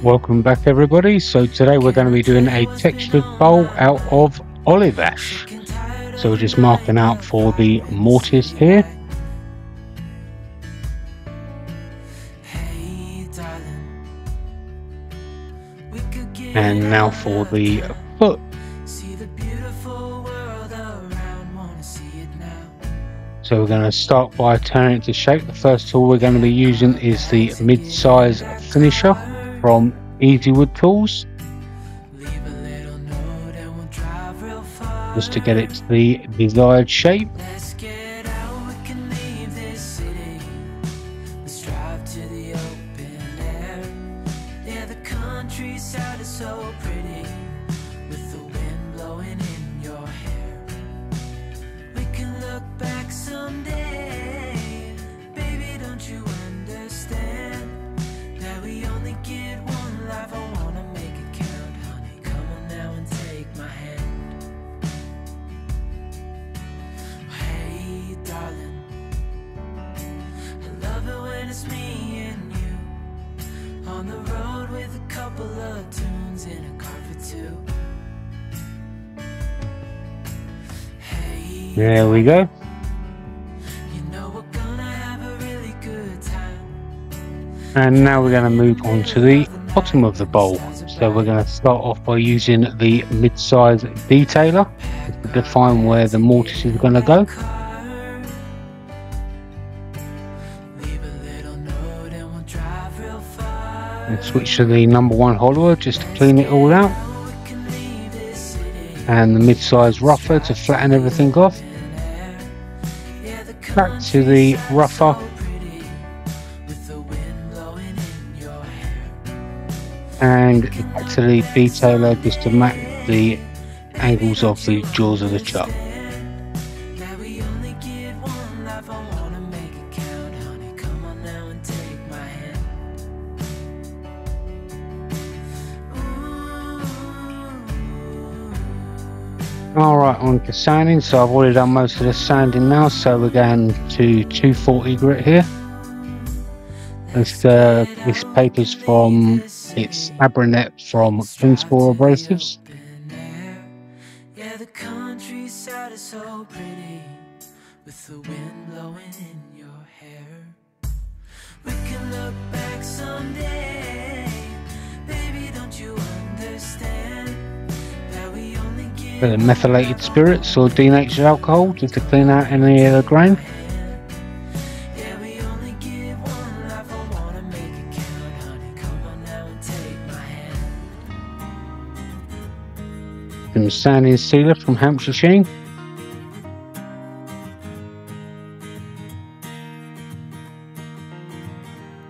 Welcome back everybody. So today we're going to be doing a textured bowl out of olive ash. So we're just marking out for the mortise here. And now for the foot. So we're going to start by turning it to shape. The first tool we're going to be using is the mid-size finisher from Easy Wood Tools, just to get it to the desired shape. There we go. And now we're going to move on to the bottom of the bowl. So we're going to start off by using the mid-size detailer to define where the mortise is going to go. And switch to the #1 hollower just to clean it all out. And the mid-size rougher to flatten everything off. Back to the rougher. And back to the detailer just to match the angles of the jaws of the chuck. Alright, on to sanding. So I've already done most of the sanding now, so we're going to 240 grit here. This paper's from, it's Abranet from Principal Abrasives. Yeah, the countryside is so pretty with the wind blowing in your hair. We can look back someday, baby, don't you understand that we only get Bit of methylated spirits or denatured alcohol just to clean out any of the grain. Some sanding sealer from Hampshire Sheen.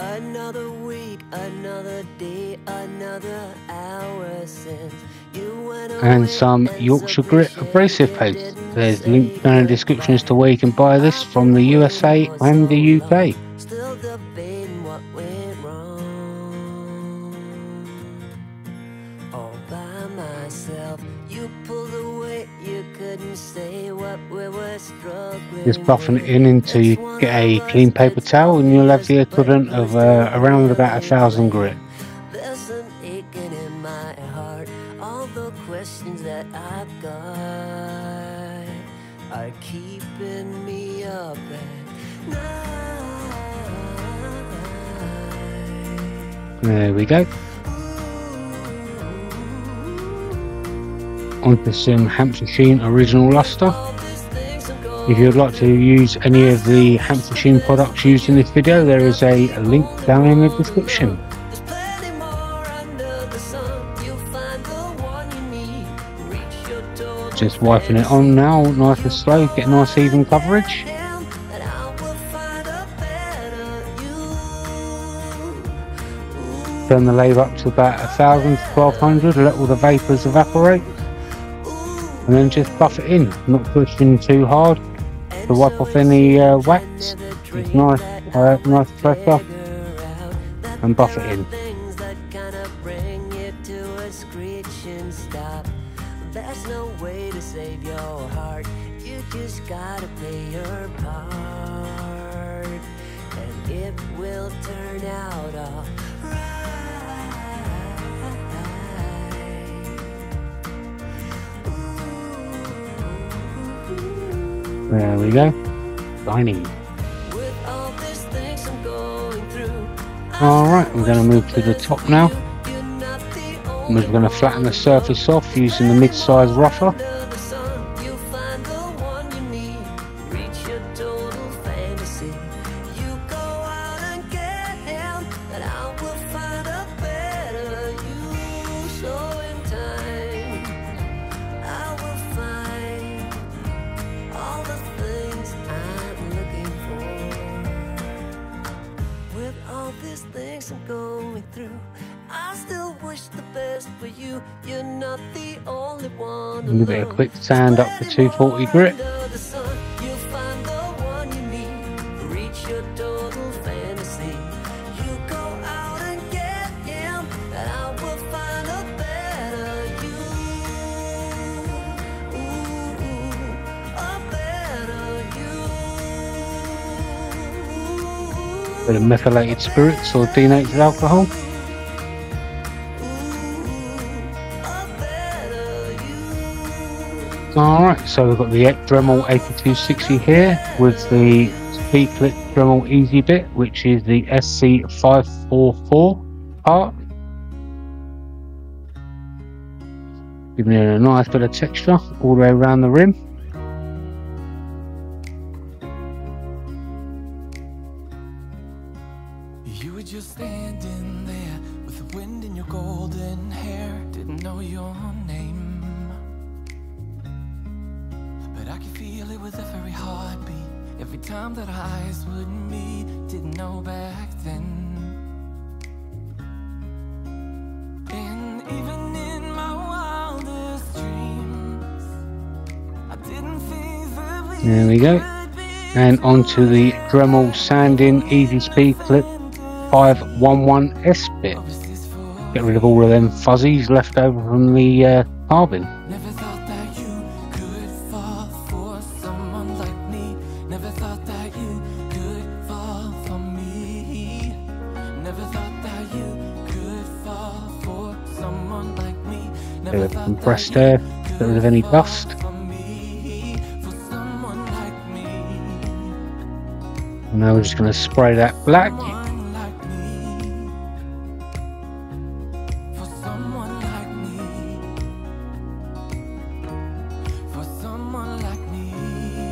Another week, another day, another hour since you went away. And some Yorkshire Grit abrasive paste. There's links down in the description as to where you can buy this from the USA and the UK. Still debating what went wrong. All by myself, you pulled away, you couldn't say what we were struggling. Just buffing it in until you get a clean paper towel, and you'll have the equivalent of around about 1,000 grit. There's an aching in my heart. All the questions that I've got are keeping me up at night. There we go. Onto some Hampshire Sheen original Lustre. If you'd like to use any of the Hampshire Sheen products used in this video, there is a link down in the description. Just wiping it on now, nice and slow, get nice even coverage. Turn the lathe up to about 1,000 to 1,200, let all the vapours evaporate. And then just buff it in, not pushing too hard to wipe off any wax. It's nice, nice pressure, and buff it in. There's no way to save your heart. You just gotta play your part, and it will turn out all right. There we go. Shiny. Alright, we're going to move to the top now. We're going to flatten the surface off using the mid-size rougher. Give it a quick sand up to 240 grit. Bit of methylated spirits or denatured alcohol. Alright, so we've got the Dremel 8260 here with the speed clip Dremel Easy Bit, which is the SC544 part. Giving it a nice bit of texture all the way around the rim. You were just standing there with the wind in your golden hair. Didn't know your name, but I could feel it with every heartbeat. Every time that our eyes would meet. Didn't know back then. And even in my wildest dreams, I didn't think that we There we go. And onto the Dremel Sanding Easy Speed Clip 511S bit. Get rid of all of them fuzzies left over from the carbon. Never thought that you could fall for someone like me. Never thought that you could fall for me. Never thought that you could fall for someone like me. Bit of compressed air, get rid of any dust. And now we're just going to spray that black.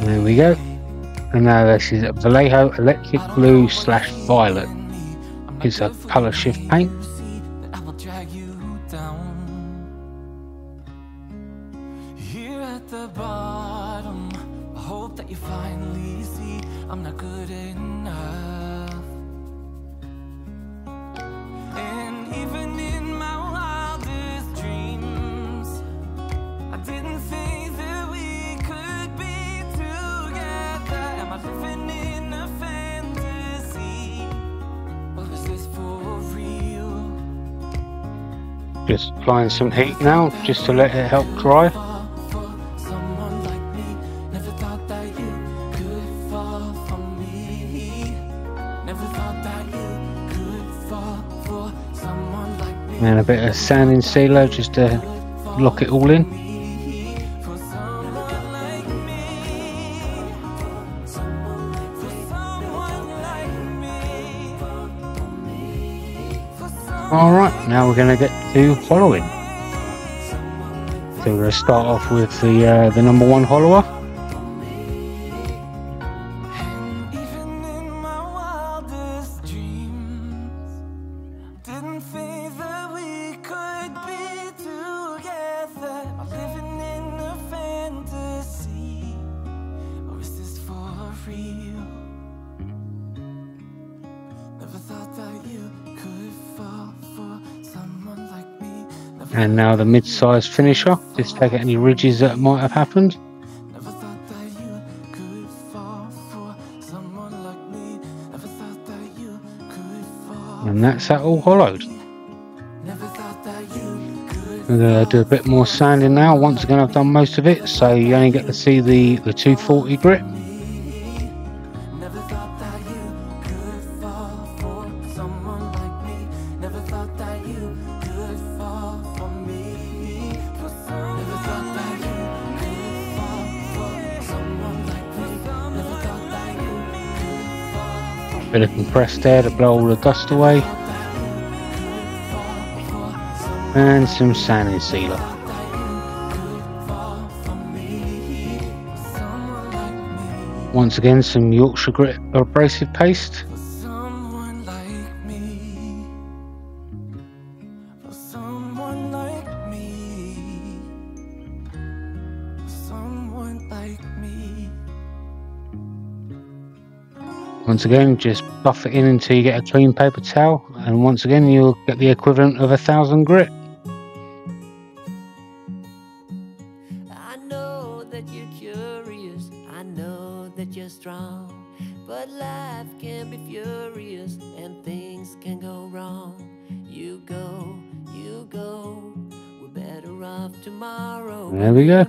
There we go. And now this is Vallejo Electric Blue / Violet. It's a colour shift paint. Here at the bottom, I hope that you finally see I'm not good enough. And even in my wildest dreams, I didn't think that we could be together. Am I living in a fantasy, or is this for real? Just applying some heat now, just to let it help dry. And a bit of sanding sealer just to lock it all in. Alright, now we're going to get to hollowing. So we're going to start off with the number 1 hollower. And now the mid-size finisher, just take out any ridges that might have happened. And that's that all hollowed. I'm going to do a bit more sanding now. Once again, I've done most of it, so you only get to see the 240 grit. Bit of compressed air to blow all the dust away. And some sanding sealer. Once again, some Yorkshire Grit abrasive paste. Once again, just buff it in until you get a clean paper towel, and once again you'll get the equivalent of 1,000 grit. I know that you're curious, I know that you're strong, but life can be furious and things can go wrong. You go, we're better off tomorrow. There we go.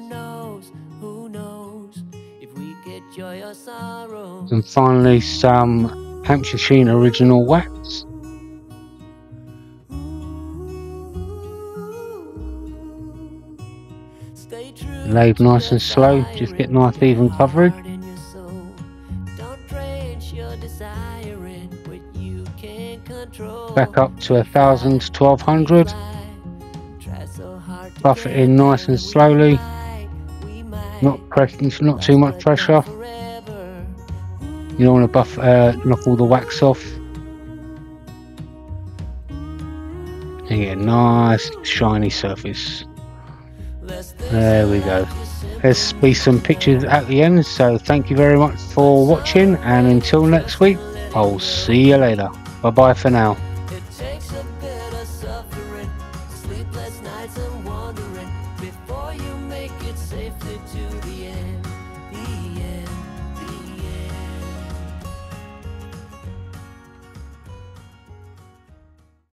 Who knows if we get joy or sorrow. And finally some Hampshire Sheen original wax. Lathe nice and slow, just get nice even coverage. Back up to 1,000 to 1,200. Buff it in nice and slowly. Not too much pressure. You don't want to knock all the wax off. And get a nice shiny surface. There we go. There's be some pictures at the end, so thank you very much for watching, and until next week, I'll see you later. Bye bye for now. It takes a bit of suffering, sleepless nights and